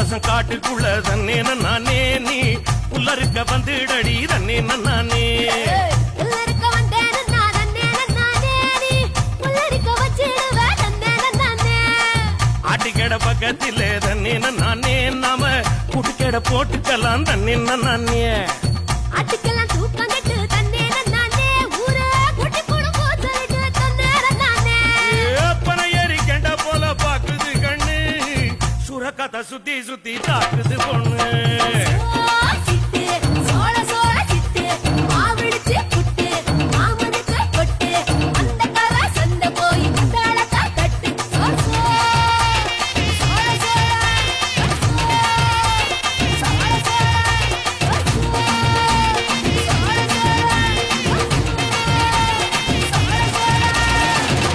மாசம் காட்டுக்குள்ள தன்னே நானே நீ புல்லருக்க வந்துடடி தன்னே நானே ஆட்டிக்கட பக்கத்தில் தன்னே நானே நாம குட்டிக்கட போட்டுக்கலாம் தன்னே நானே ஆட்டுக்கெல்லாம் தூக்கம் கட்டு தன்னே நானே ஊரே குட்டி குடும்பம் சொல்லிட்டு தன்னே நானே பனை ஏறி கெண்ட போல பாக்குது கண்ணு சுரக்கத்தை சுத்தி சுத்தி தாக்குது பொண்ணு